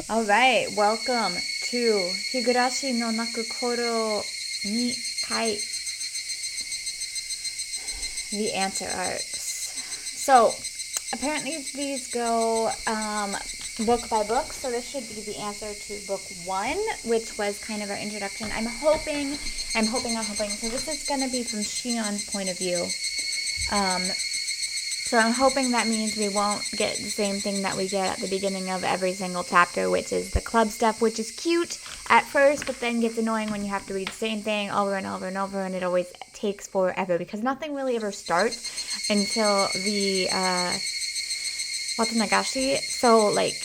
Alright, welcome to Higurashi no Nakukoro ni Kai, the answer arcs. So, apparently these go book by book, so this should be the answer to book 1, which was kind of our introduction. I'm hoping. So this is going to be from Shion's point of view. So I'm hoping that means we won't get the same thing that we get at the beginning of every single chapter, which is the club stuff, which is cute at first, but then gets annoying when you have to read the same thing over and over and over, and it always takes forever, because nothing really ever starts until the Watanagashi. So, like,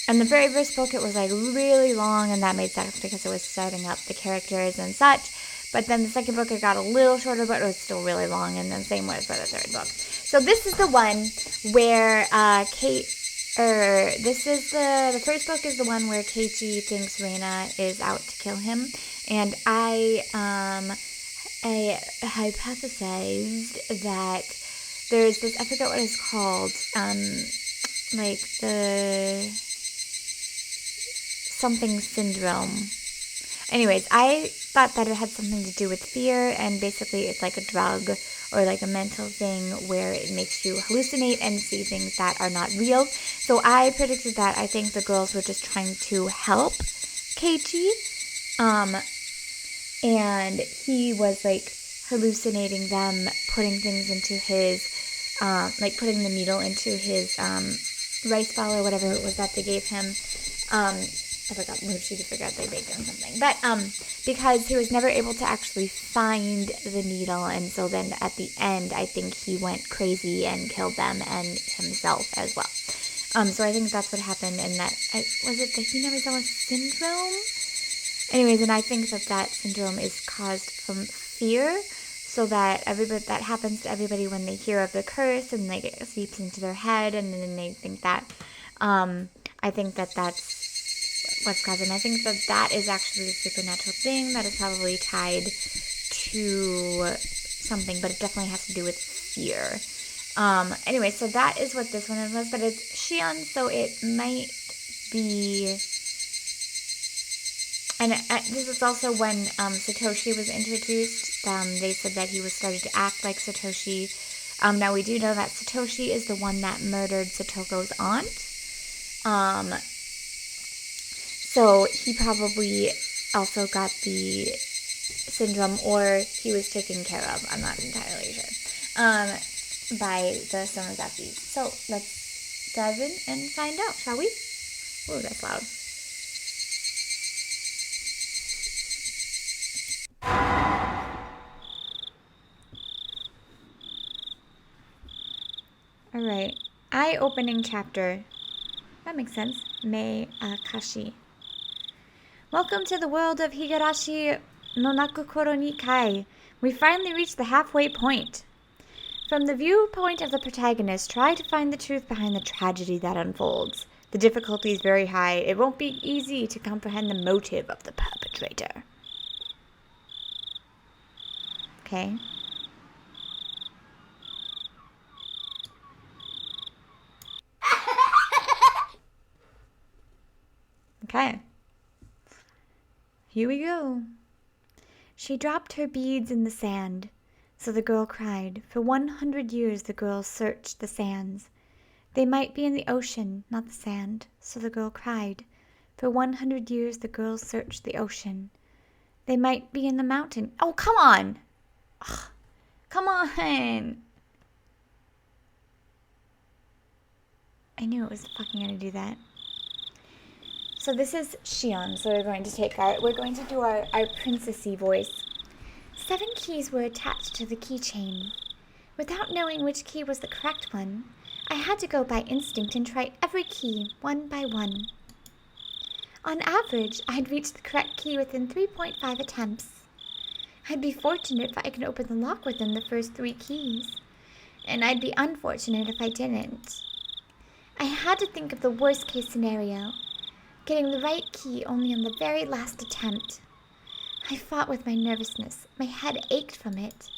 in the very first book, it was, like, really long, and that made sense because it was setting up the characters and such. But then the second book, it got a little shorter, but it was still really long, and then same was for the third book. So this is the one where this is the first book is the one where Keichi thinks Reina is out to kill him, and I hypothesized that there's this, I forget what it's called, like the something syndrome. Anyways, I thought that it had something to do with fear, and basically it's like a drug or like a mental thing where it makes you hallucinate and see things that are not real. So I predicted that. I think the girls were just trying to help Keiichi, and he was like hallucinating them, putting things into his, like putting the needle into his rice ball or whatever it was that they gave him. I forgot, mochi to forget they baked him something. But because he was never able to actually find the needle, and so then at the end, I think he went crazy and killed them and himself as well. So I think that's what happened, and that, was it the Hinamizawa syndrome? Anyways, and I think that syndrome is caused from fear, so that that happens to everybody when they hear of the curse, and like it seeps into their head, and then they think that, I think that's what's causing. I think that is actually a supernatural thing that is probably tied to something, but it definitely has to do with fear. Anyway, so that is what this one was, but it's Shion, so it might be. And this is also when Satoshi was introduced. They said that he was starting to act like Satoshi. Now we do know that Satoshi is the one that murdered Satoko's aunt. So he probably also got the syndrome, or he was taken care of, I'm not entirely sure, by the Sonozakis. So let's dive in and find out, shall we? Oh, that's loud. Alright, eye-opening chapter. That makes sense. Meakashi. Welcome to the world of Higurashi no Nakukoro ni Kai. We finally reached the halfway point. From the viewpoint of the protagonist, try to find the truth behind the tragedy that unfolds. The difficulty is very high. It won't be easy to comprehend the motive of the perpetrator. Okay. Okay. Here we go. She dropped her beads in the sand. So the girl cried. For 100 years the girl searched the sands. They might be in the ocean, not the sand. So the girl cried. For 100 years the girl searched the ocean. They might be in the mountain. Oh, come on! Ugh. Come on! I knew it was fucking gonna do that. So this is Shion, so we're going to do our princessy voice. 7 keys were attached to the keychain. Without knowing which key was the correct one, I had to go by instinct and try every key, one by one. On average, I'd reach the correct key within 3.5 attempts. I'd be fortunate if I could open the lock within the first 3 keys, and I'd be unfortunate if I didn't. I had to think of the worst-case scenario, getting the right key only on the very last attempt. I fought with my nervousness. My head ached from it.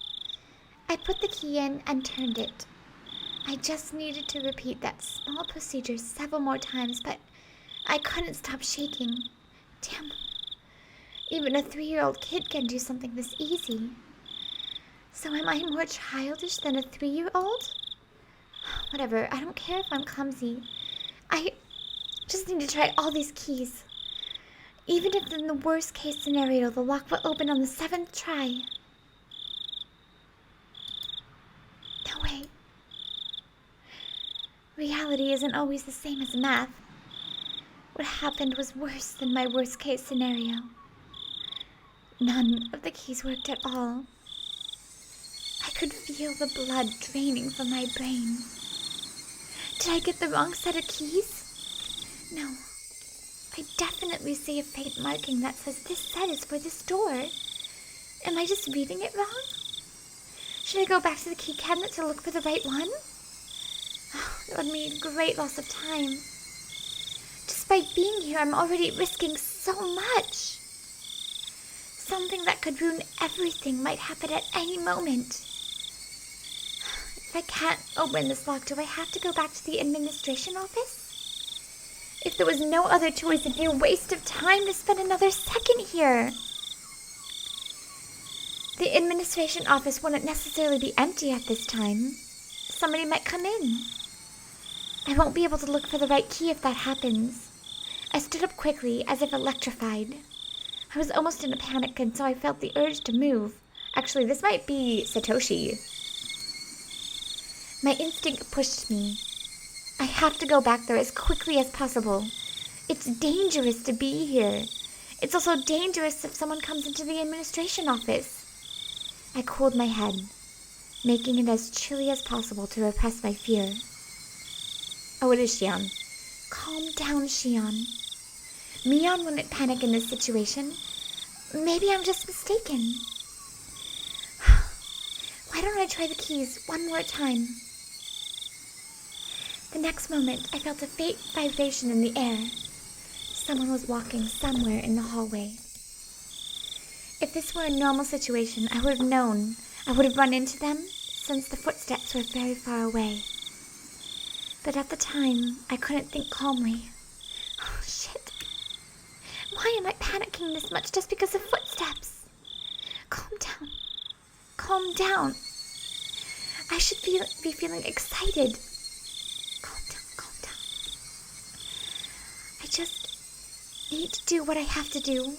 I put the key in and turned it. I just needed to repeat that small procedure several more times, but I couldn't stop shaking. Damn. Even a 3-year-old kid can do something this easy. So am I more childish than a 3-year-old? Whatever, I don't care if I'm clumsy. I just need to try all these keys. Even if in the worst case scenario, the lock will open on the 7th try. No way. Reality isn't always the same as math. What happened was worse than my worst case scenario. None of the keys worked at all. I could feel the blood draining from my brain. Did I get the wrong set of keys? No. I definitely see a faint marking that says this set is for this door. Am I just reading it wrong? Should I go back to the key cabinet to look for the right one? Oh, that would mean a great loss of time. Despite being here, I'm already risking so much. Something that could ruin everything might happen at any moment. If I can't open this lock, do I have to go back to the administration office? If there was no other choice, it'd be a waste of time to spend another second here. The administration office wouldn't necessarily be empty at this time. Somebody might come in. I won't be able to look for the right key if that happens. I stood up quickly, as if electrified. I was almost in a panic, and so I felt the urge to move. Actually, this might be Satoshi. My instinct pushed me. I have to go back there as quickly as possible. It's dangerous to be here. It's also dangerous if someone comes into the administration office. I cooled my head, making it as chilly as possible to repress my fear. Oh, it is Shion. Calm down, Shion. Mion wouldn't panic in this situation. Maybe I'm just mistaken. Why don't I try the keys one more time? The next moment, I felt a faint vibration in the air. Someone was walking somewhere in the hallway. If this were a normal situation, I would have known. I would have run into them, since the footsteps were very far away. But at the time, I couldn't think calmly. Oh, shit. Why am I panicking this much just because of footsteps? Calm down. Calm down. I should be feeling excited. Calm down, calm down. I just need to do what I have to do.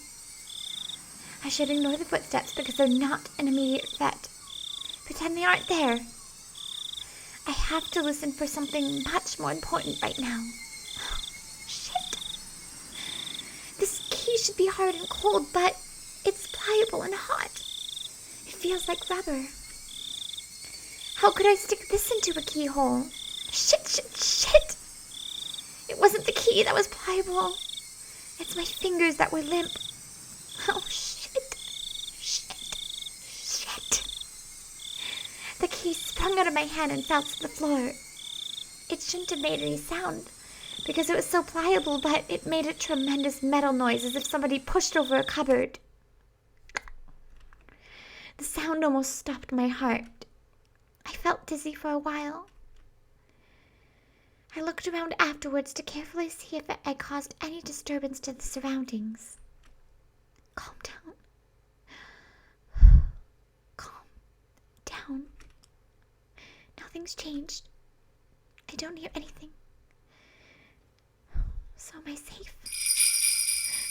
I should ignore the footsteps because they're not an immediate threat. Pretend they aren't there. I have to listen for something much more important right now. Oh, shit. This key should be hard and cold, but it's pliable and hot. It feels like rubber. How could I stick this into a keyhole? Shit, shit, shit! It wasn't the key that was pliable. It's my fingers that were limp. Oh, shit. Shit. Shit. The key sprung out of my hand and fell to the floor. It shouldn't have made any sound, because it was so pliable, but it made a tremendous metal noise as if somebody pushed over a cupboard. The sound almost stopped my heart. I felt dizzy for a while. I looked around afterwards to carefully see if I caused any disturbance to the surroundings. Calm down. Calm down. Nothing's changed. I don't hear anything. So am I safe?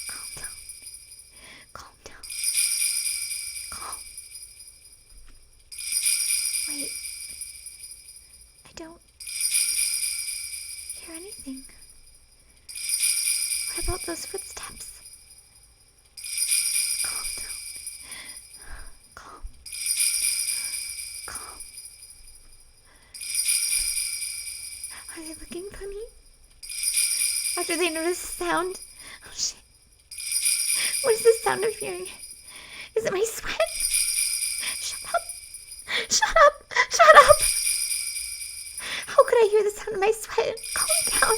Calm down. Calm down. Calm. Wait. I don't hear anything. What about those footsteps? Calm down. Calm. Calm. Are they looking for me? After they notice the sound? Oh shit. What is the sound I'm hearing? Is it my sweat? Shut up. Shut up. Shut up. How could I hear the sound of my sweat? Calm down.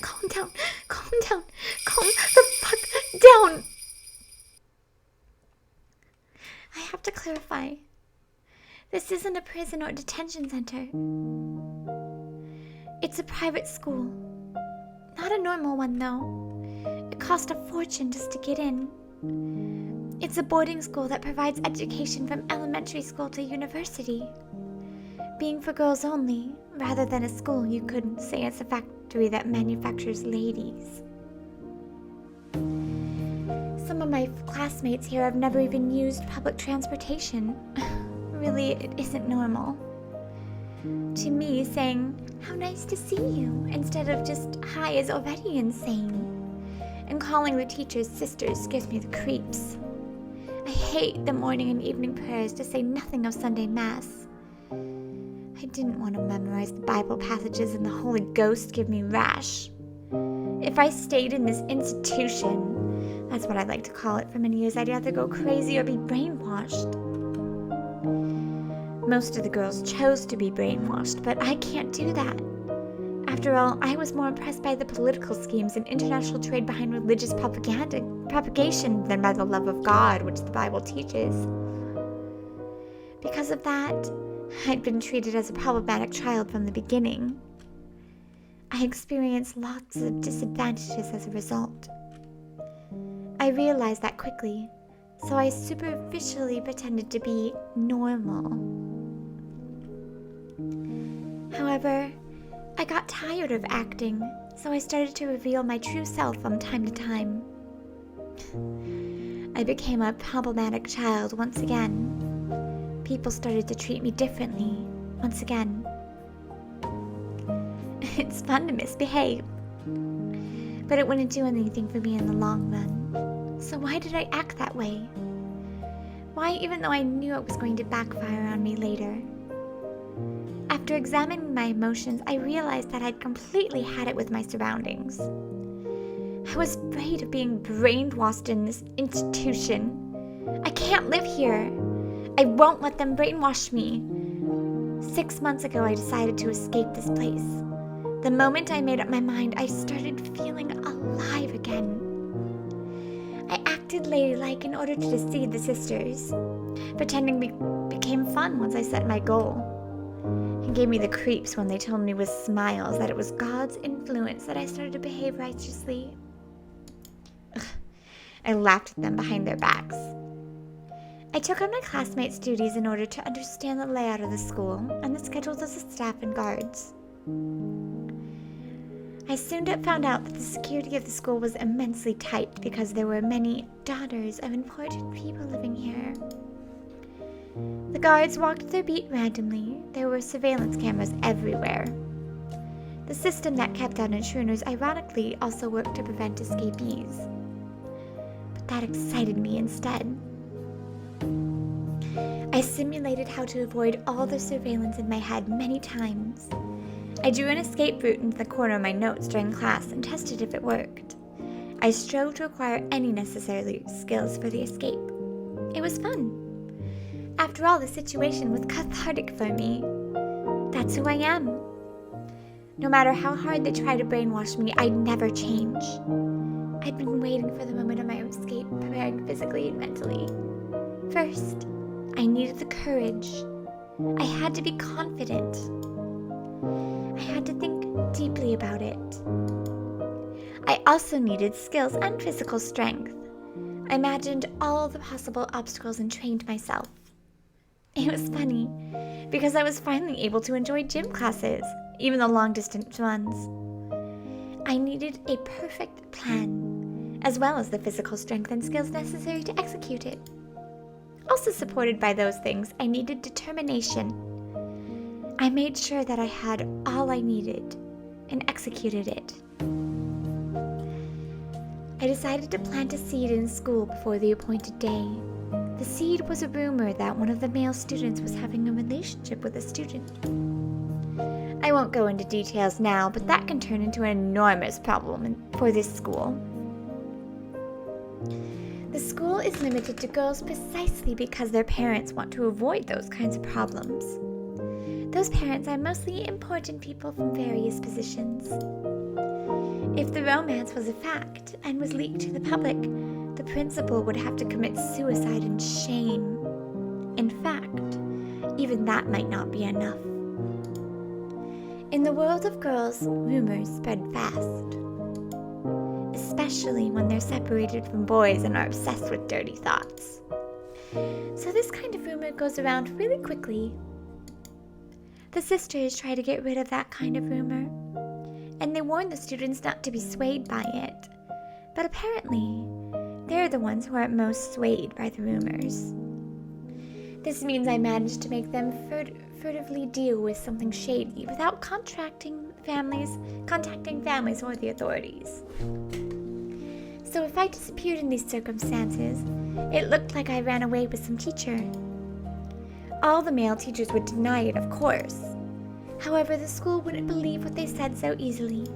Calm down. Calm down. Calm the fuck down. I have to clarify. This isn't a prison or detention center. It's a private school. Not a normal one, though. It cost a fortune just to get in. It's a boarding school that provides education from elementary school to university. Being for girls only, rather than a school you could say it's a factory that manufactures ladies. Some of my classmates here have never even used public transportation. Really, it isn't normal. To me, saying, "How nice to see you," instead of just "Hi" is already insane. And calling the teachers sisters gives me the creeps. I hate the morning and evening prayers, to say nothing of Sunday Mass. I didn't want to memorize the Bible passages, and the Holy Ghost give me rash. If I stayed in this institution, that's what I like to call it, for many years, I'd either go crazy or be brainwashed. Most of the girls chose to be brainwashed, but I can't do that. After all, I was more impressed by the political schemes and international trade behind religious propagation than by the love of God, which the Bible teaches. Because of that, I'd been treated as a problematic child from the beginning. I experienced lots of disadvantages as a result. I realized that quickly, so I superficially pretended to be normal. However, I got tired of acting, so I started to reveal my true self from time to time. I became a problematic child once again. People started to treat me differently once again. It's fun to misbehave, but it wouldn't do anything for me in the long run. So why did I act that way? Why, even though I knew it was going to backfire on me later? After examining my emotions, I realized that I'd completely had it with my surroundings. I was afraid of being brainwashed in this institution. I can't live here. I won't let them brainwash me. 6 months ago, I decided to escape this place. The moment I made up my mind, I started feeling alive again. I acted ladylike in order to deceive the sisters. Pretending became fun once I set my goal. It gave me the creeps when they told me with smiles that it was God's influence that I started to behave righteously. Ugh. I laughed at them behind their backs. I took on my classmates' duties in order to understand the layout of the school and the schedules of the staff and guards. I soon found out that the security of the school was immensely tight because there were many daughters of important people living here. The guards walked their beat randomly. There were surveillance cameras everywhere. The system that kept out intruders ironically also worked to prevent escapees. But that excited me instead. I simulated how to avoid all the surveillance in my head many times. I drew an escape route into the corner of my notes during class and tested if it worked. I strove to acquire any necessary skills for the escape. It was fun. After all, the situation was cathartic for me. That's who I am. No matter how hard they tried to brainwash me, I'd never change. I'd been waiting for the moment of my escape, preparing physically and mentally. First, I needed the courage. I had to be confident. I had to think deeply about it. I also needed skills and physical strength. I imagined all the possible obstacles and trained myself. It was funny, because I was finally able to enjoy gym classes, even the long-distance ones. I needed a perfect plan, as well as the physical strength and skills necessary to execute it. Also supported by those things, I needed determination. I made sure that I had all I needed and executed it. I decided to plant a seed in school before the appointed day. The seed was a rumor that one of the male students was having a relationship with a student. I won't go into details now, but that can turn into an enormous problem for this school. The school is limited to girls precisely because their parents want to avoid those kinds of problems. Those parents are mostly important people from various positions. If the romance was a fact and was leaked to the public, the principal would have to commit suicide in shame. In fact, even that might not be enough. In the world of girls, rumors spread fast. especially when they're separated from boys and are obsessed with dirty thoughts. So this kind of rumor goes around really quickly. The sisters try to get rid of that kind of rumor, and they warn the students not to be swayed by it. But apparently, they're the ones who are most swayed by the rumors. This means I managed to make them furtively deal with something shady without contacting families or the authorities. So if I disappeared in these circumstances, it looked like I ran away with some teacher. All the male teachers would deny it, of course. However, the school wouldn't believe what they said so easily.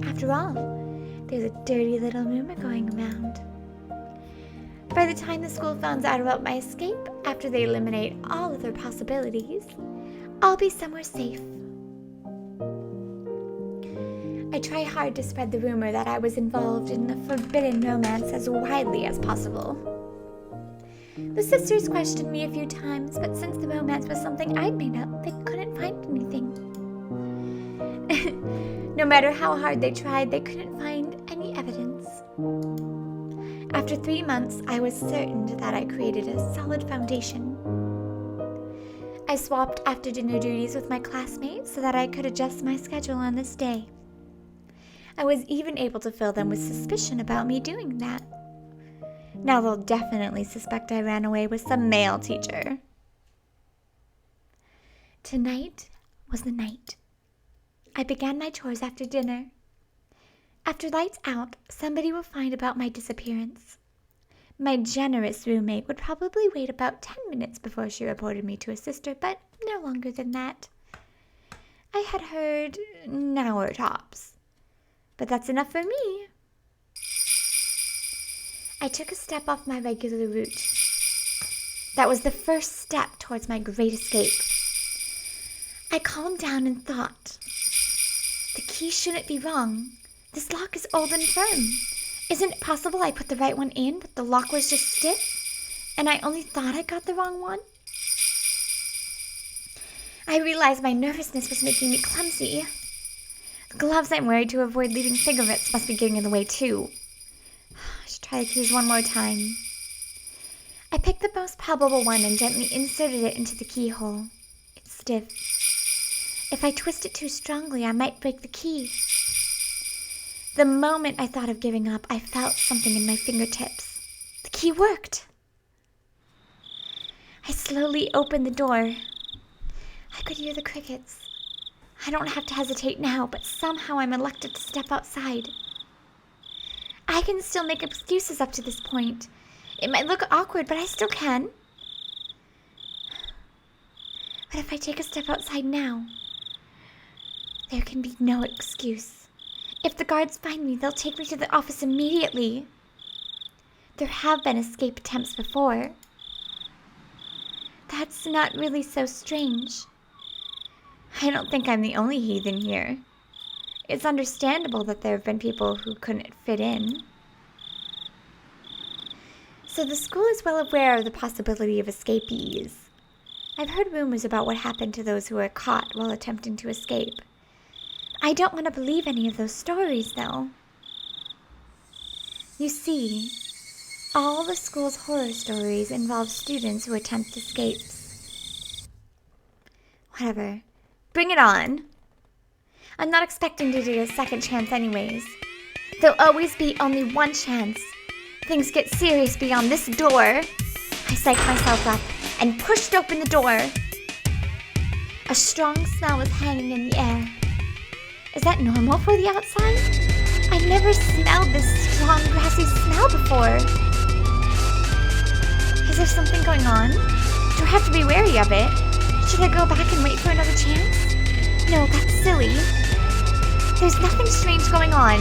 After all, there's a dirty little rumor going around. By the time the school finds out about my escape, after they eliminate all other possibilities, I'll be somewhere safe. I try hard to spread the rumor that I was involved in the forbidden romance as widely as possible. The sisters questioned me a few times, but since the romance was something I'd made up, they couldn't find anything. No matter how hard they tried, they couldn't find any evidence. After 3 months, I was certain that I created a solid foundation. I swapped after-dinner duties with my classmates so that I could adjust my schedule on this day. I was even able to fill them with suspicion about me doing that. Now they'll definitely suspect I ran away with some male teacher. Tonight was the night. I began my chores after dinner. After lights out, somebody will find about my disappearance. My generous roommate would probably wait about 10 minutes before she reported me to a sister, but no longer than that. I had heard an hour tops, but that's enough for me. I took a step off my regular route. That was the first step towards my great escape. I calmed down and thought, the key shouldn't be wrong. This lock is old and firm. Isn't it possible I put the right one in, but the lock was just stiff, and I only thought I got the wrong one? I realized my nervousness was making me clumsy. The gloves I'm wearing to avoid leaving fingerprints must be getting in the way too. I should try the keys one more time. I picked the most probable one and gently inserted it into the keyhole. It's stiff. If I twist it too strongly, I might break the key. The moment I thought of giving up, I felt something in my fingertips. The key worked. I slowly opened the door. I could hear the crickets. I don't have to hesitate now, but somehow I'm elected to step outside. I can still make excuses up to this point. It might look awkward, but I still can. But if I take a step outside now, there can be no excuse. If the guards find me, they'll take me to the office immediately. There have been escape attempts before. That's not really so strange. I don't think I'm the only heathen here. It's understandable that there have been people who couldn't fit in. So the school is well aware of the possibility of escapees. I've heard rumors about what happened to those who were caught while attempting to escape. I don't want to believe any of those stories, though. You see, all the school's horror stories involve students who attempt escapes. Whatever. Bring it on. I'm not expecting to get a second chance anyways. There'll always be only one chance. Things get serious beyond this door. I psyched myself up and pushed open the door. A strong smell was hanging in the air. Is that normal for the outside? I've never smelled this strong, grassy smell before. Is there something going on? Do I have to be wary of it? Should I go back and wait for another chance? No, that's silly. There's nothing strange going on.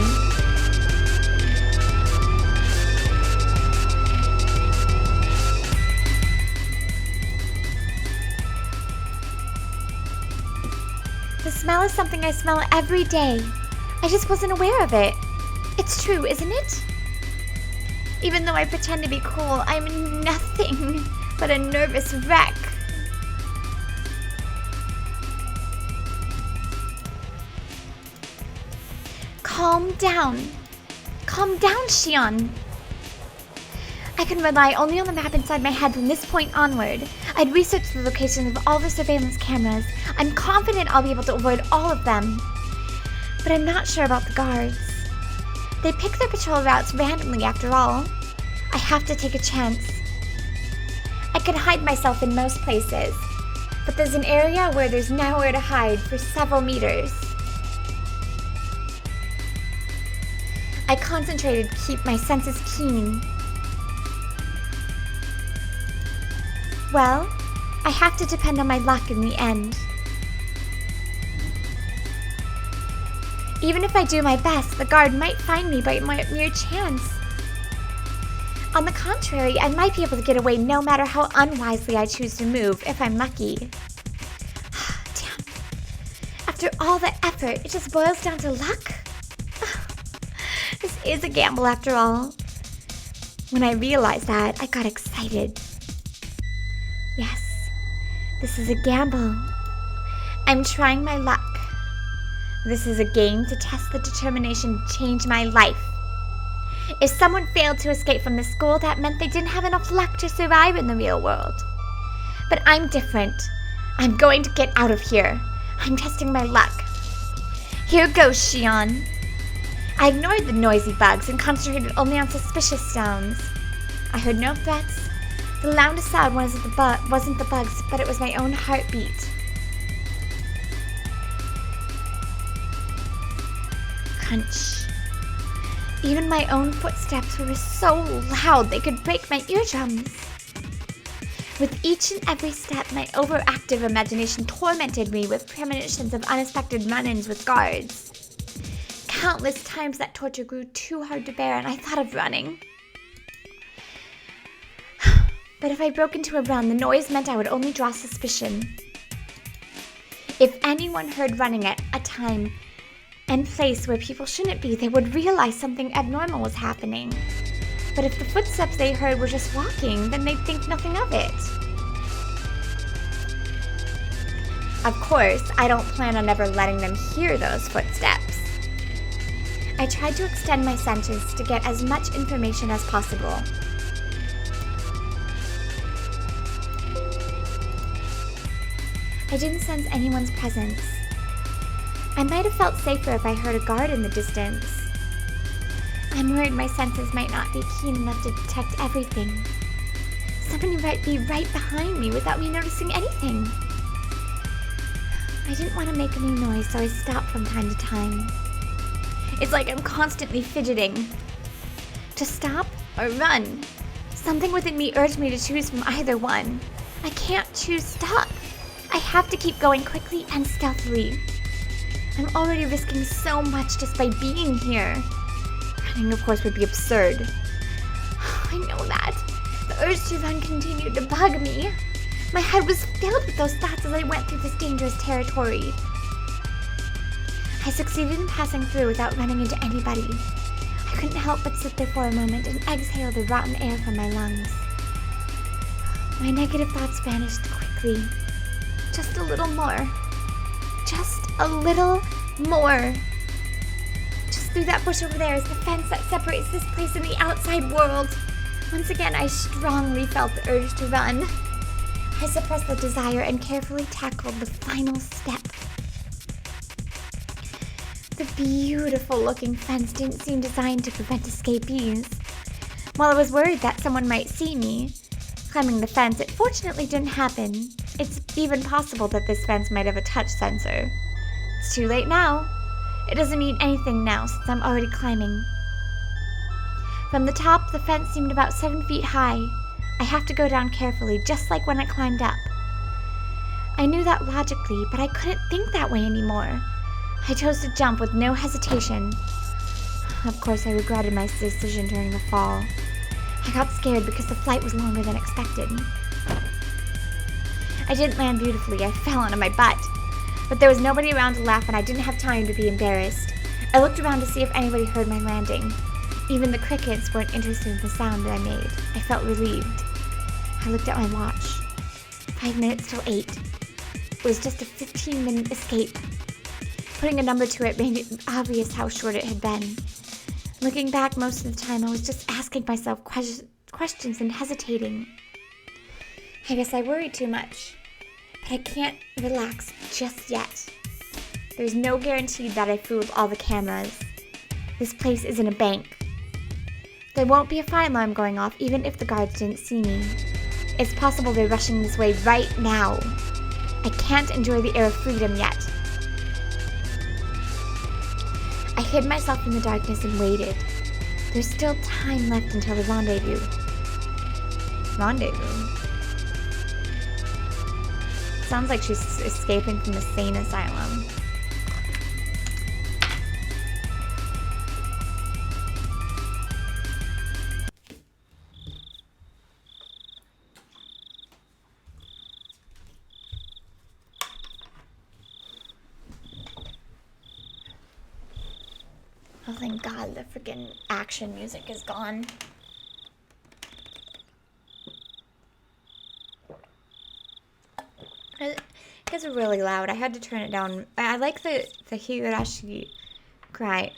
The smell is something I smell every day. I just wasn't aware of it. It's true, isn't it? Even though I pretend to be cool, I'm nothing but a nervous wreck. Calm down. Calm down, Shion. I can rely only on the map inside my head from this point onward. I'd researched the locations of all the surveillance cameras. I'm confident I'll be able to avoid all of them. But I'm not sure about the guards. They pick their patrol routes randomly after all. I have to take a chance. I can hide myself in most places, but there's an area where there's nowhere to hide for several meters. I concentrated to keep my senses keen. Well, I have to depend on my luck in the end. Even if I do my best, the guard might find me by mere chance. On the contrary, I might be able to get away no matter how unwisely I choose to move, if I'm lucky. Damn. After all the effort, it just boils down to luck? This is a gamble after all. When I realized that, I got excited. Yes, this is a gamble. I'm trying my luck. This is a game to test the determination to change my life. If someone failed to escape from the school, that meant they didn't have enough luck to survive in the real world. But I'm different. I'm going to get out of here. I'm testing my luck. Here goes, Shion. I ignored the noisy bugs and concentrated only on suspicious sounds. I heard no threats. The loudest sound wasn't the bugs, but it was my own heartbeat. Crunch. Even my own footsteps were so loud they could break my eardrums. With each and every step, my overactive imagination tormented me with premonitions of unexpected run-ins with guards. Countless times that torture grew too hard to bear and I thought of running. But if I broke into a run, the noise meant I would only draw suspicion. If anyone heard running at a time and place where people shouldn't be, they would realize something abnormal was happening. But if the footsteps they heard were just walking, then they'd think nothing of it. Of course, I don't plan on ever letting them hear those footsteps. I tried to extend my senses to get as much information as possible. I didn't sense anyone's presence. I might have felt safer if I heard a guard in the distance. I'm worried my senses might not be keen enough to detect everything. Somebody might be right behind me without me noticing anything. I didn't want to make any noise, so I stopped from time to time. It's like I'm constantly fidgeting. To stop or run? Something within me urged me to choose from either one. I can't choose stop. I have to keep going quickly and stealthily. I'm already risking so much just by being here. Running, of course, would be absurd. I know that. The urge to run continued to bug me. My head was filled with those thoughts as I went through this dangerous territory. I succeeded in passing through without running into anybody. I couldn't help but sit there for a moment and exhale the rotten air from my lungs. My negative thoughts vanished quickly. Just a little more. Just a little more. Just through that bush over there is the fence that separates this place and the outside world. Once again, I strongly felt the urge to run. I suppressed the desire and carefully tackled the final step. The beautiful-looking fence didn't seem designed to prevent escapees. While I was worried that someone might see me climbing the fence, it fortunately didn't happen. It's even possible that this fence might have a touch sensor. It's too late now. It doesn't mean anything now since I'm already climbing. From the top, the fence seemed about 7 feet high. I have to go down carefully, just like when I climbed up. I knew that logically, but I couldn't think that way anymore. I chose to jump with no hesitation. Of course, I regretted my decision during the fall. I got scared because the flight was longer than expected. I didn't land beautifully. I fell onto my butt. But there was nobody around to laugh and I didn't have time to be embarrassed. I looked around to see if anybody heard my landing. Even the crickets weren't interested in the sound that I made. I felt relieved. I looked at my watch. 5 minutes till 8. It was just a 15-minute escape. Putting a number to it made it obvious how short it had been. Looking back, most of the time I was just asking myself questions and hesitating. I guess I worried too much, but I can't relax just yet. There's no guarantee that I fooled all the cameras. This place isn't a bank. There won't be a fire alarm going off even if the guards didn't see me. It's possible they're rushing this way right now. I can't enjoy the air of freedom yet. I hid myself in the darkness and waited. There's still time left until the rendezvous. Rendezvous? Sounds like she's escaping from the sane asylum. Oh, thank God, the freaking action music is gone. It gets really loud. I had to turn it down. I like the Higurashi cry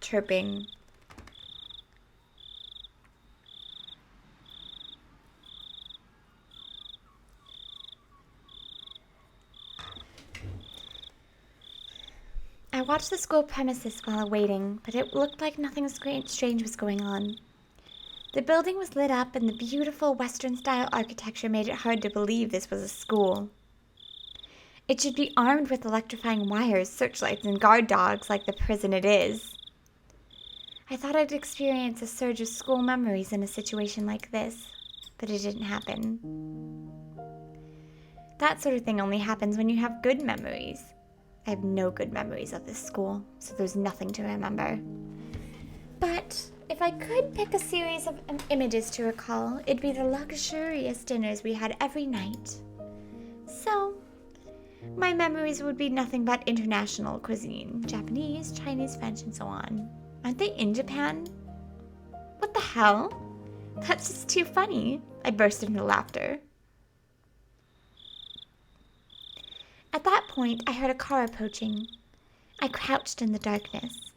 chirping. I watched the school premises while waiting, but it looked like nothing strange was going on. The building was lit up, and the beautiful Western-style architecture made it hard to believe this was a school. It should be armed with electrifying wires, searchlights, and guard dogs like the prison it is. I thought I'd experience a surge of school memories in a situation like this, but it didn't happen. That sort of thing only happens when you have good memories. I have no good memories of this school, so there's nothing to remember. But if I could pick a series of images to recall, it'd be the luxurious dinners we had every night. So, my memories would be nothing but international cuisine. Japanese, Chinese, French, and so on. Aren't they in Japan? What the hell? That's just too funny. I burst into laughter. At that point, I heard a car approaching. I crouched in the darkness.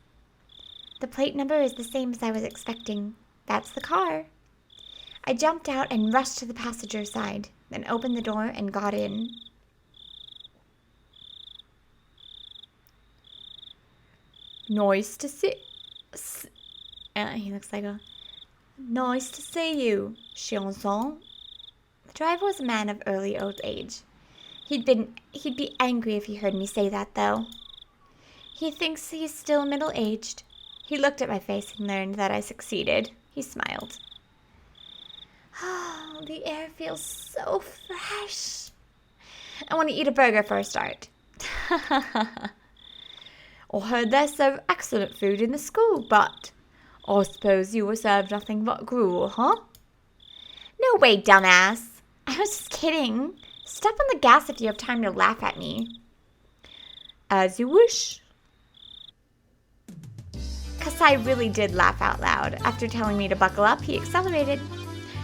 The plate number is the same as I was expecting. That's the car. I jumped out and rushed to the passenger side, then opened the door and got in. Nice to see... he looks like a... Nice to see you, Shion. The driver was a man of early old age. He'd be angry if he heard me say that, though. He thinks he's still middle-aged. He looked at my face and learned that I succeeded. He smiled. Oh, the air feels so fresh. I want to eat a burger for a start. I heard they serve excellent food in the school, but I suppose you were served nothing but gruel, huh? No way, dumbass. I was just kidding. Step on the gas if you have time to laugh at me. As you wish. Kasai really did laugh out loud. After telling me to buckle up, he accelerated.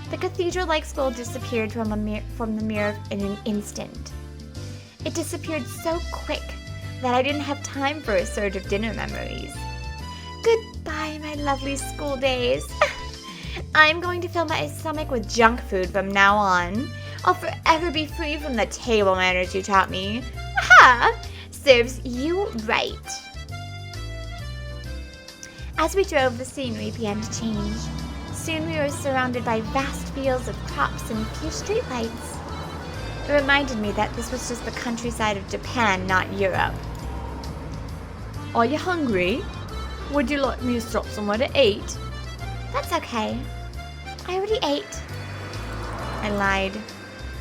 The cathedral-like skull disappeared from the mirror in an instant. It disappeared so quick that I didn't have time for a surge of dinner memories. Goodbye, my lovely school days. I'm going to fill my stomach with junk food from now on. I'll forever be free from the table manners you taught me. Aha! Serves you right. As we drove, the scenery began to change. Soon we were surrounded by vast fields of crops and a few streetlights. It reminded me that this was just the countryside of Japan, not Europe. Are you hungry? Would you like me to stop somewhere to eat? That's okay. I already ate. I lied.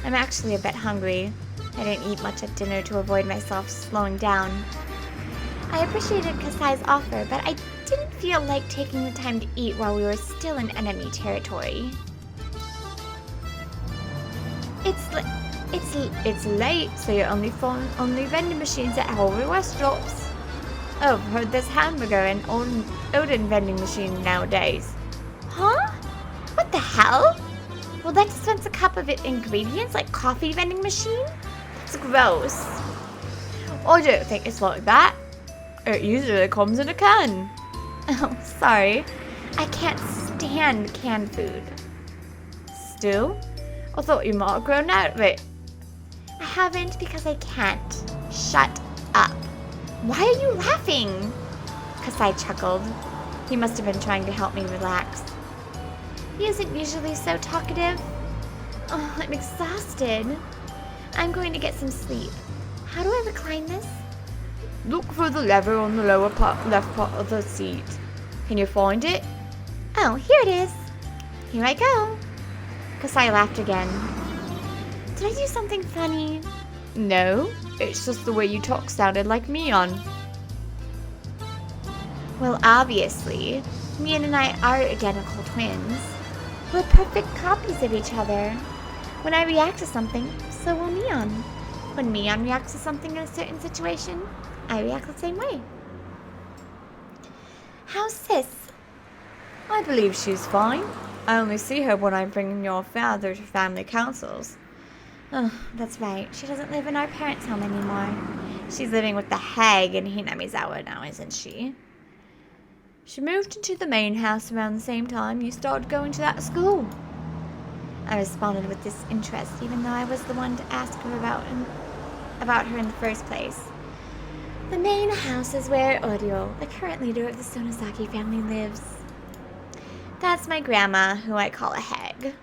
I'm actually a bit hungry. I didn't eat much at dinner to avoid myself slowing down. I appreciated Kasai's offer, but I didn't feel like taking the time to eat while we were still in enemy territory. It's late, so you're only vending machines at Holy restaurants. Oh, I've heard there's hamburger and Odin vending machine nowadays. Huh? What the hell? Will that dispense a cup of ingredients like coffee vending machine? That's gross. I don't think it's like that. It usually comes in a can. Oh, sorry. I can't stand canned food. Still? I thought you might have grown out of it. I haven't because I can't. Shut up. Why are you laughing? Kasai chuckled. He must have been trying to help me relax. He isn't usually so talkative. Oh, I'm exhausted. I'm going to get some sleep. How do I recline this? Look for the lever on the lower left part of the seat. Can you find it? Oh, here it is. Here I go. Kasai laughed again. Did I do something funny? No, it's just the way you talk sounded like Mion. Well, obviously, Mion and I are identical twins. We're perfect copies of each other. When I react to something, so will Mion. When Mion reacts to something in a certain situation, I react the same way. How's Sis? I believe she's fine. I only see her when I'm bringing your father to family councils. Oh, that's right. She doesn't live in our parents' home anymore. She's living with the hag in Hinamizawa now, isn't she? She moved into the main house around the same time you started going to that school. I responded with disinterest, even though I was the one to ask her about her in the first place. The main house is where Oryo, the current leader of the Sonosaki family, lives. That's my grandma, who I call a hag.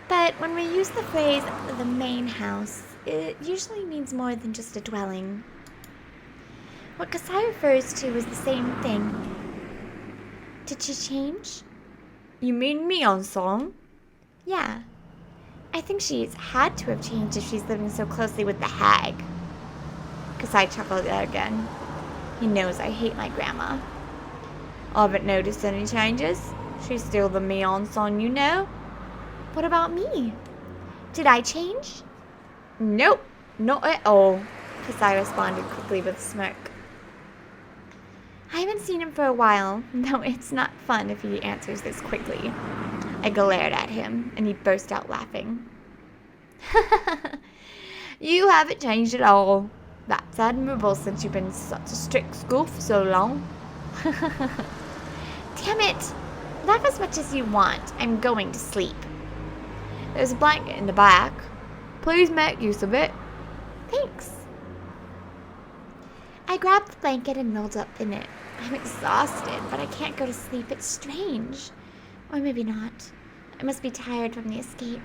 But when we use the phrase, the main house, it usually means more than just a dwelling. What Kasai refers to is the same thing. Did she change? You mean Mion-song? Yeah. I think she's had to have changed if she's living so closely with the hag. Kasai chuckled again. He knows I hate my grandma. I haven't noticed any changes. She's still the Mion-song you know. What about me? Did I change? Nope, not at all, Kasai responded quickly with a smirk. I haven't seen him for a while, though it's not fun if he answers this quickly. I glared at him, and he burst out laughing. You haven't changed at all. That's admirable since you've been in such a strict school for so long. Damn it! Laugh as much as you want. I'm going to sleep. There's a blanket in the back. Please make use of it. Thanks. I grabbed the blanket and rolled up in it. I'm exhausted, but I can't go to sleep. It's strange. Or maybe not. I must be tired from the escape.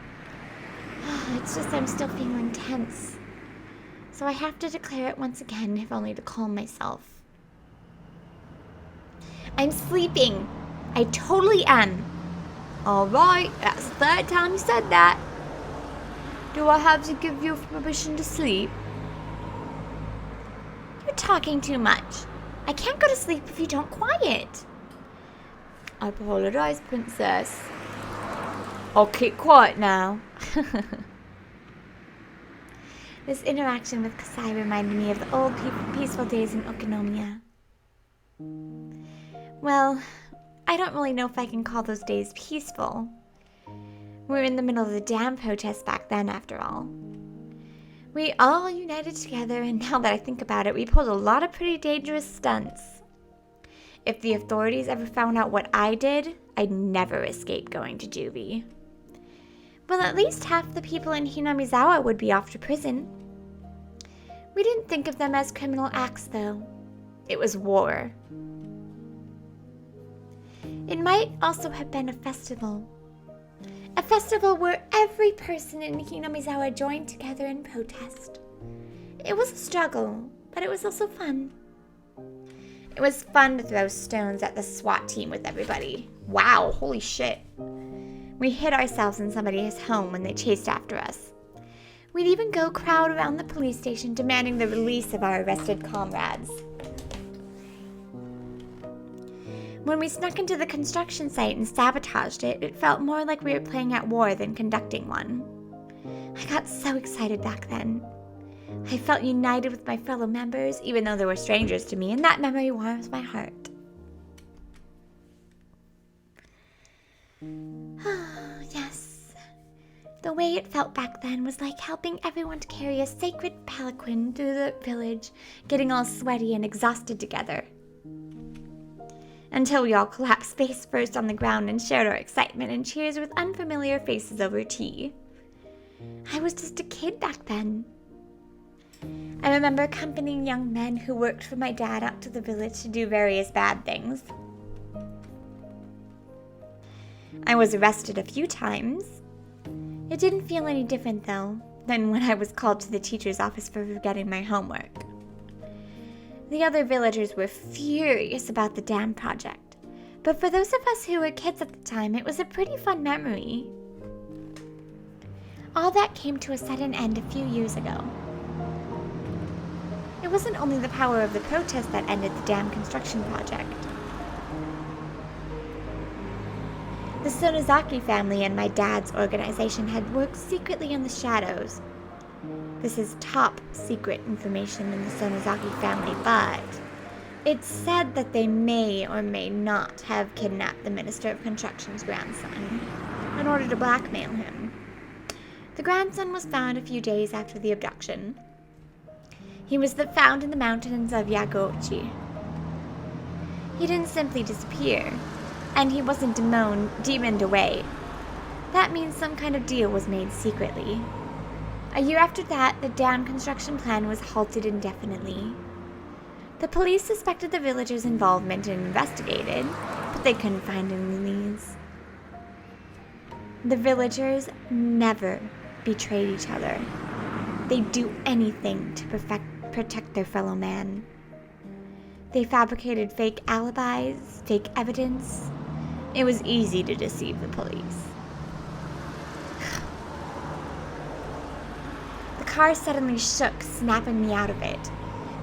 It's just I'm still feeling tense. So I have to declare it once again, if only to calm myself. I'm sleeping. I totally am. Alright, that's the third time you said that. Do I have to give you permission to sleep? You're talking too much. I can't go to sleep if you don't quiet. I apologize, princess. I'll keep quiet now. This interaction with Kasai reminded me of the old peaceful days in Okinomiya. Well, I don't really know if I can call those days peaceful. We were in the middle of the dam protest back then, after all. We all united together, and now that I think about it, we pulled a lot of pretty dangerous stunts. If the authorities ever found out what I did, I'd never escape going to juvie. Well, at least half the people in Hinamizawa would be off to prison. We didn't think of them as criminal acts, though. It was war. It might also have been a festival. A festival where every person in Hinamizawa joined together in protest. It was a struggle, but it was also fun. It was fun to throw stones at the SWAT team with everybody. Wow, holy shit. We hid ourselves in somebody's home when they chased after us. We'd even go crowd around the police station demanding the release of our arrested comrades. When we snuck into the construction site and sabotaged it, it felt more like we were playing at war than conducting one. I got so excited back then. I felt united with my fellow members, even though they were strangers to me, and that memory warms my heart. Yes. The way it felt back then was like helping everyone to carry a sacred palanquin through the village, getting all sweaty and exhausted together. until we all collapsed face first on the ground and shared our excitement and cheers with unfamiliar faces over tea. I was just a kid back then. I remember accompanying young men who worked for my dad out to the village to do various bad things. I was arrested a few times. It didn't feel any different, though, than when I was called to the teacher's office for forgetting my homework. The other villagers were furious about the dam project, but for those of us who were kids at the time, it was a pretty fun memory. All that came to a sudden end a few years ago. It wasn't only the power of the protest that ended the dam construction project. The Sonozaki family and my dad's organization had worked secretly in the shadows. This is top secret information in the Sonozaki family, but it's said that they may or may not have kidnapped the Minister of Construction's grandson in order to blackmail him. The grandson was found a few days after the abduction. He was found in the mountains of Higurashi. He didn't simply disappear, and he wasn't demoned away. That means some kind of deal was made secretly. A year after that, the dam construction plan was halted indefinitely. The police suspected the villagers' involvement and investigated, but they couldn't find any leads. The villagers never betrayed each other. They'd do anything to protect their fellow man. They fabricated fake alibis, fake evidence. It was easy to deceive the police. The car suddenly shook, snapping me out of it.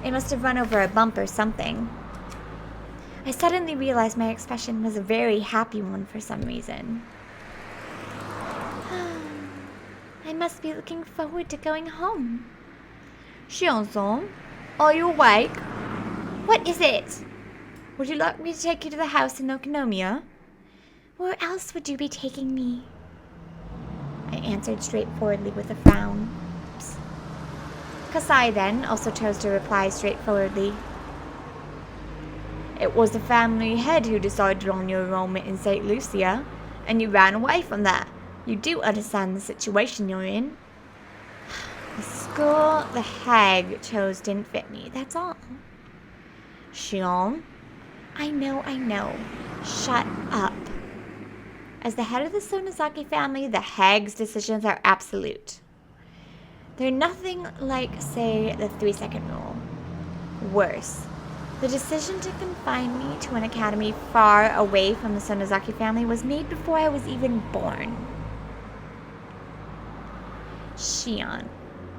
It must have run over a bump or something. I suddenly realized my expression was a very happy one for some reason. I must be looking forward to going home. Shion-san, are you awake? What is it? Would you like me to take you to the house in Okinomiya? Where else would you be taking me? I answered straightforwardly with a frown. Kasai then also chose to reply straightforwardly. It was the family head who decided on your enrollment in St. Lucia, and you ran away from that. You do understand the situation you're in. The school the hag chose didn't fit me, that's all. Shion? I know. Shut up. As the head of the Sonozaki family, the hag's decisions are absolute. They're nothing like, say, the 3-second rule. Worse, the decision to confine me to an academy far away from the Sonozaki family was made before I was even born. Shion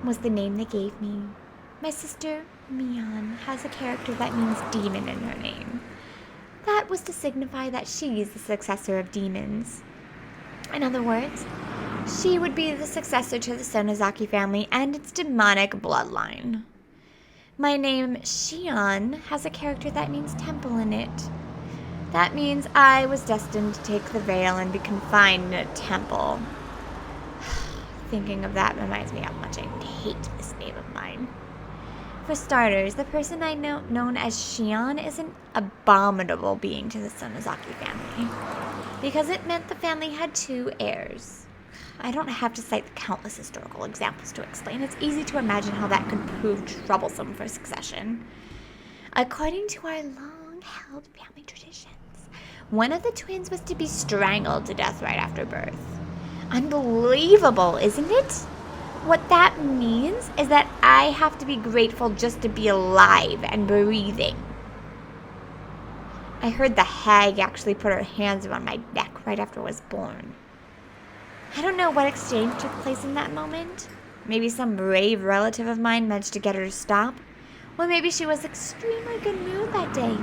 was the name they gave me. My sister, Mion, has a character that means demon in her name. That was to signify that she's the successor of demons. In other words, she would be the successor to the Sonozaki family and its demonic bloodline. My name, Shion, has a character that means temple in it. That means I was destined to take the veil and be confined in a temple. Thinking of that reminds me how much I hate this name of mine. For starters, the person I know known as Shion is an abominable being to the Sonozaki family, because it meant the family had 2 heirs. I don't have to cite the countless historical examples to explain. It's easy to imagine how that could prove troublesome for succession. According to our long-held family traditions, one of the twins was to be strangled to death right after birth. Unbelievable, isn't it? What that means is that I have to be grateful just to be alive and breathing. I heard the hag actually put her hands around my neck right after I was born. I don't know what exchange took place in that moment. Maybe some brave relative of mine managed to get her to stop. Or maybe she was extremely good mood that day.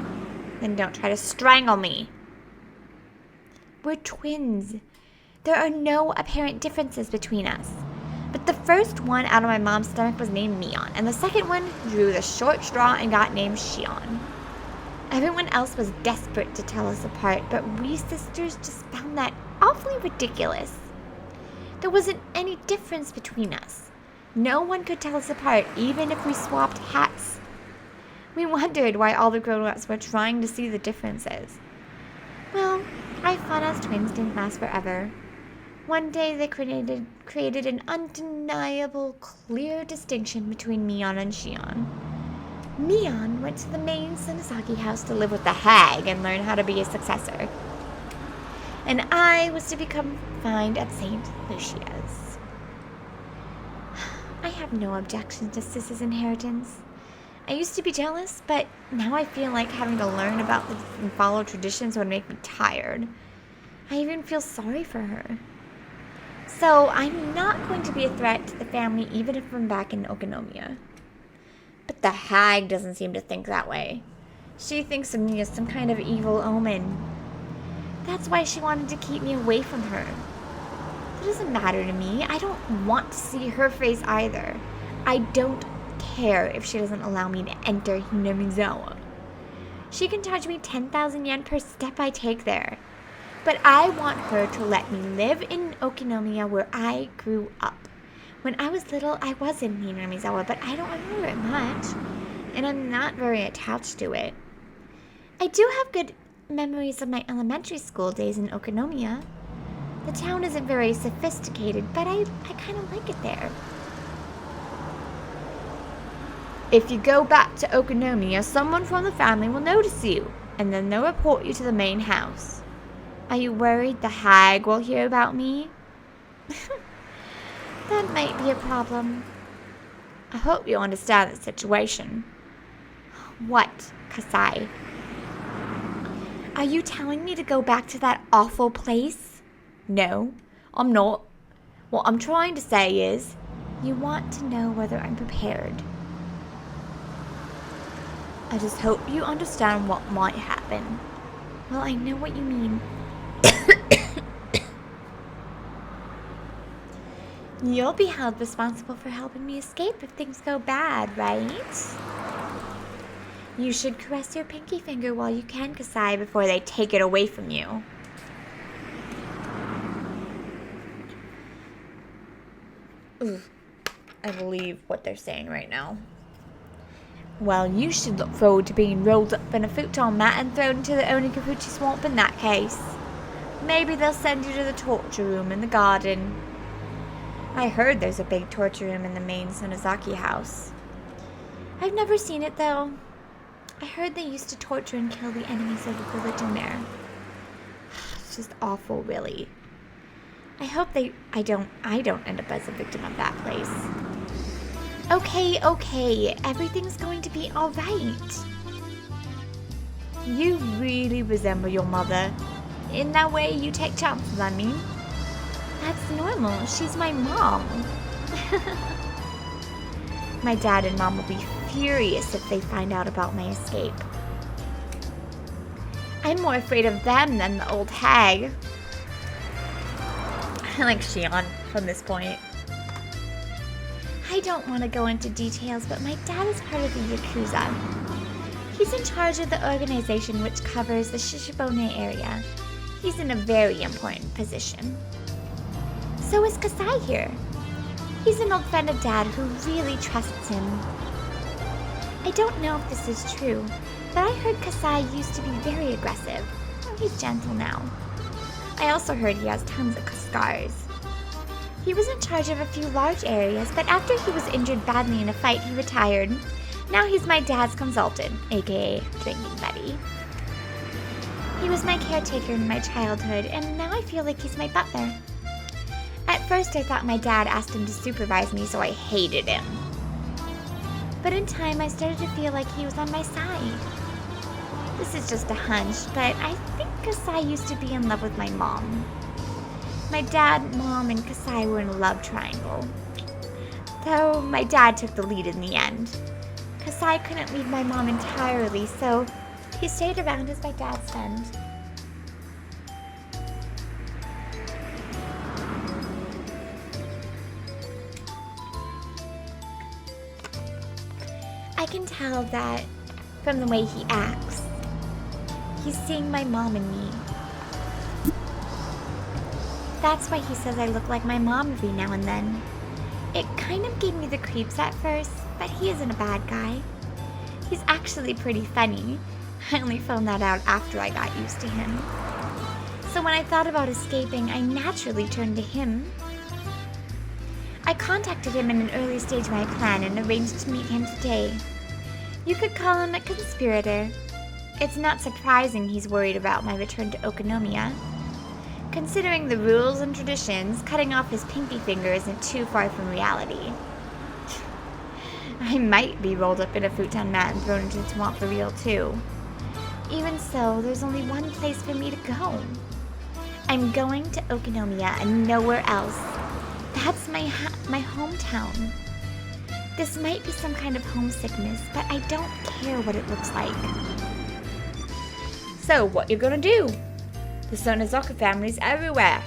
Then don't try to strangle me. We're twins. There are no apparent differences between us. But the first one out of my mom's stomach was named Mion, and the second one drew the short straw and got named Shion. Everyone else was desperate to tell us apart, but we sisters just found that awfully ridiculous. There wasn't any difference between us. No one could tell us apart, even if we swapped hats. We wondered why all the grown-ups were trying to see the differences. Well, I thought us twins didn't last forever. One day they created an undeniable, clear distinction between Mion and Shion. Mion went to the main Hinamizawa house to live with the hag and learn how to be a successor. And I was to become confined at St. Lucia's. I have no objection to Sis's inheritance. I used to be jealous, but now I feel like having to learn about and follow traditions would make me tired. I even feel sorry for her. So I'm not going to be a threat to the family even if I'm back in Okonomiya. But the hag doesn't seem to think that way. She thinks of me as some kind of evil omen. That's why she wanted to keep me away from her. It doesn't matter to me. I don't want to see her face either. I don't care if she doesn't allow me to enter Hinamizawa. She can charge me 10,000 yen per step I take there. But I want her to let me live in Okonomiya where I grew up. When I was little, I was in Hinamizawa, but I don't remember it much. And I'm not very attached to it. I do have good memories of my elementary school days in Okonomiya. The town isn't very sophisticated, but I kind of like it there. If you go back to Okonomiya, someone from the family will notice you, and then they'll report you to the main house. Are you worried the hag will hear about me? That might be a problem. I hope you understand the situation. What, Kasai? Are you telling me to go back to that awful place? No, I'm not. What I'm trying to say is, you want to know whether I'm prepared. I just hope you understand what might happen. Well, I know what you mean. You'll be held responsible for helping me escape if things go bad, right? You should caress your pinky finger while you can, Kasai, before they take it away from you. Ooh, I believe what they're saying right now. Well, you should look forward to being rolled up in a futon mat and thrown into the Onikafuchi swamp in that case. Maybe they'll send you to the torture room in the garden. I heard there's a big torture room in the main Sonozaki house. I've never seen it, though. I heard they used to torture and kill the enemies of the religion there. It's just awful, really. I hope I don't end up as a victim of that place. Okay, everything's going to be alright. You really resemble your mother. In that way, you take chances on me. That's normal. She's my mom. My dad and mom will be furious if they find out about my escape. I'm more afraid of them than the old hag. I like Shion from this point. I don't want to go into details, but my dad is part of the Yakuza. He's in charge of the organization which covers the Shishibone area. He's in a very important position. So is Kasai here. He's an old friend of Dad who really trusts him. I don't know if this is true, but I heard Kasai used to be very aggressive. He's gentle now. I also heard he has tons of scars. He was in charge of a few large areas, but after he was injured badly in a fight, he retired. Now he's my dad's consultant, aka drinking buddy. He was my caretaker in my childhood, and now I feel like he's my butler. At first I thought my dad asked him to supervise me, so I hated him. But in time I started to feel like he was on my side. This is just a hunch, but I think Kasai used to be in love with my mom. My dad, mom, and Kasai were in a love triangle. Though my dad took the lead in the end. Kasai couldn't leave my mom entirely, so he stayed around as my dad's friend. I can tell that from the way he acts. He's seeing my mom in me. That's why he says I look like my mom every now and then. It kind of gave me the creeps at first, but he isn't a bad guy. He's actually pretty funny. I only found that out after I got used to him. when I thought about escaping, I naturally turned to him. I contacted him in an early stage of my plan and arranged to meet him today. You could call him a conspirator. It's not surprising he's worried about my return to Okonomiya. Considering the rules and traditions, cutting off his pinky finger isn't too far from reality. I might be rolled up in a futon mat and thrown into the swamp for real, too. Even so, there's only one place for me to go. I'm going to Okonomiya and nowhere else. That's my hometown. This might be some kind of homesickness, but I don't care what it looks like. So, what you gonna do? The Sonozaka family's everywhere.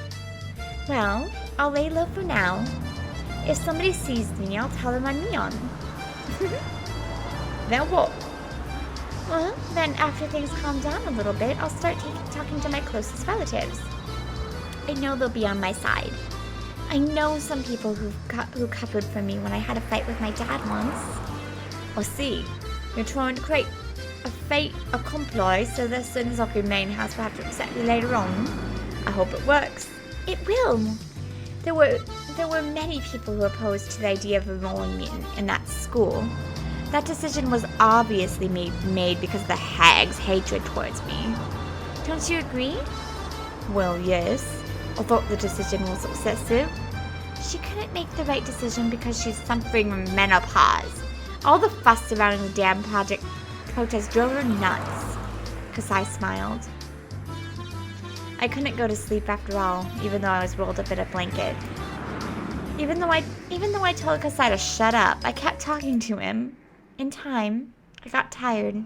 Well, I'll lay low for now. If somebody sees me, I'll tell them I'm Neon. Then what? Well, then after things calm down a little bit, I'll start talking to my closest relatives. I know they'll be on my side. I know some people who covered for me when I had a fight with my dad once. I see. You're trying to create a fait accompli so the Sonozaka main house will have to accept you later on. I hope it works. It will. There were many people who opposed to the idea of enrolling me in that school. That decision was obviously made because of the hag's hatred towards me. Don't you agree? Well, yes. I thought the decision was excessive. She couldn't make the right decision because she's suffering from menopause. All the fuss surrounding the damn protest drove her nuts. Kasai smiled. I couldn't go to sleep after all, even though I was rolled up in a blanket. Even though I told Kasai to shut up, I kept talking to him. In time, I got tired.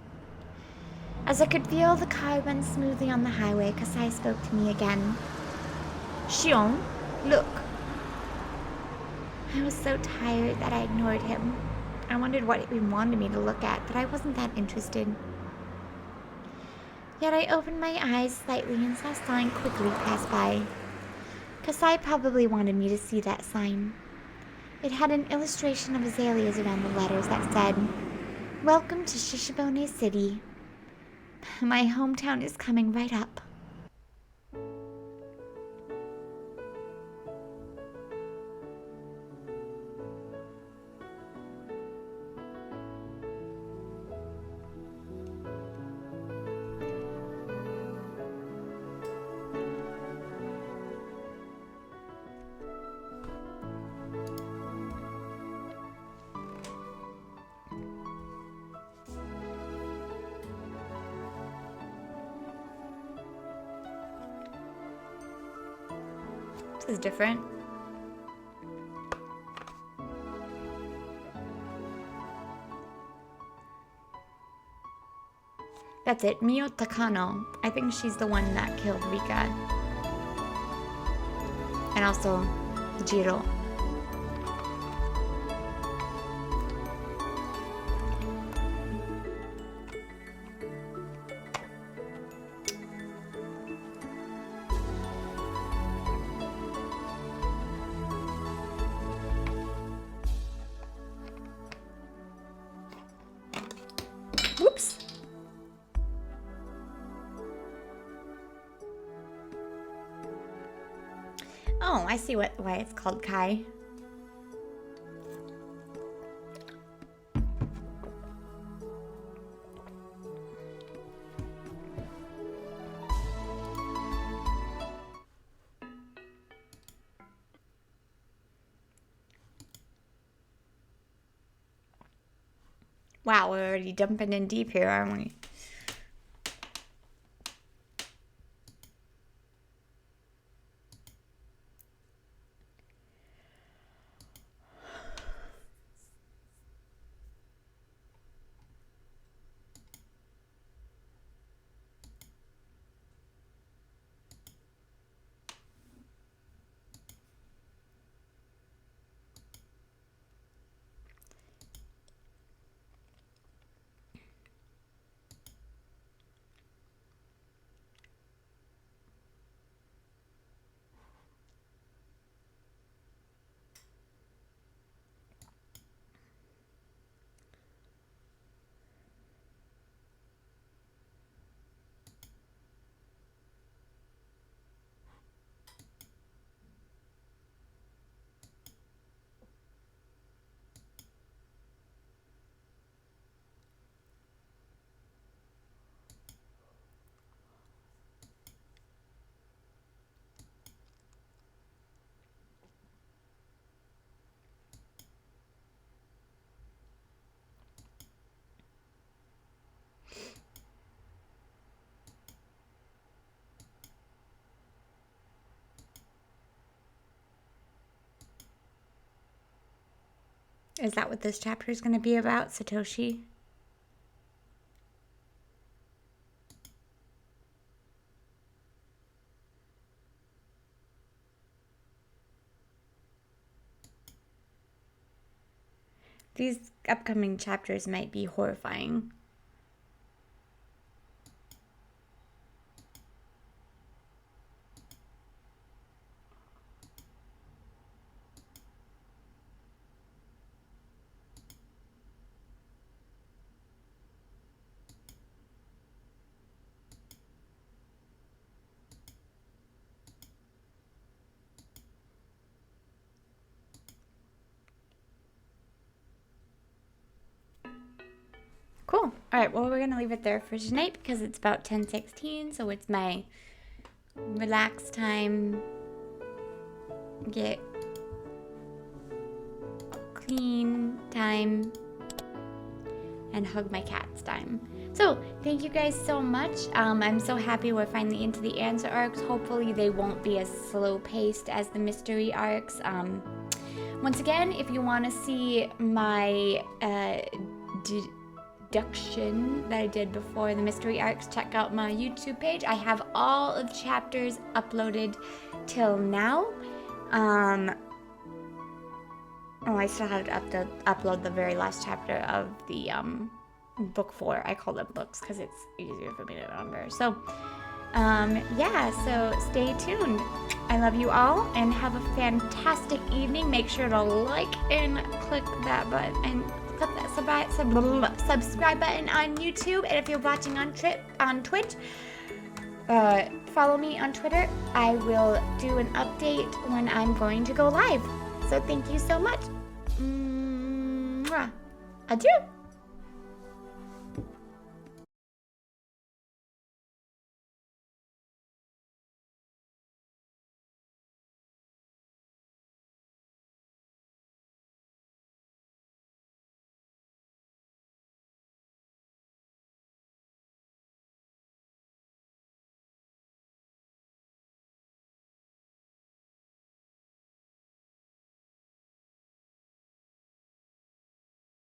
As I could feel the car run smoothly on the highway, Kasai spoke to me again. Shion, look. I was so tired that I ignored him. I wondered what he wanted me to look at, but I wasn't that interested. Yet I opened my eyes slightly and saw a sign quickly pass by. Kasai probably wanted me to see that sign. It had an illustration of azaleas around the letters that said, "Welcome to Shishibone City. My hometown is coming right up." This is different. That's it, Mio Takano. I think she's the one that killed Rika. And also Jiro. Whoops. Oh, I see why it's called Kai. Wow, we're already jumping in deep here, aren't we? Is that what this chapter is going to be about, Satoshi? These upcoming chapters might be horrifying. Cool. All right, well, we're going to leave it there for tonight because it's about 10:16, so it's my relax time, get clean time, and hug my cats time. So, thank you guys so much. I'm so happy we're finally into the answer arcs. Hopefully they won't be as slow-paced as the mystery arcs. Once again, if you want to see my deduction that I did before the mystery arcs, check out my YouTube page. I have all of the chapters uploaded till now. I still have to upload the very last chapter of the book 4. I call them books because it's easier for me to remember. So so stay tuned. I love you all and have a fantastic evening. Make sure to like and click that button and click that subscribe button on YouTube. And if you're watching on Twitch, follow me on Twitter. I will do an update when I'm going to go live. So thank you so much. Adieu.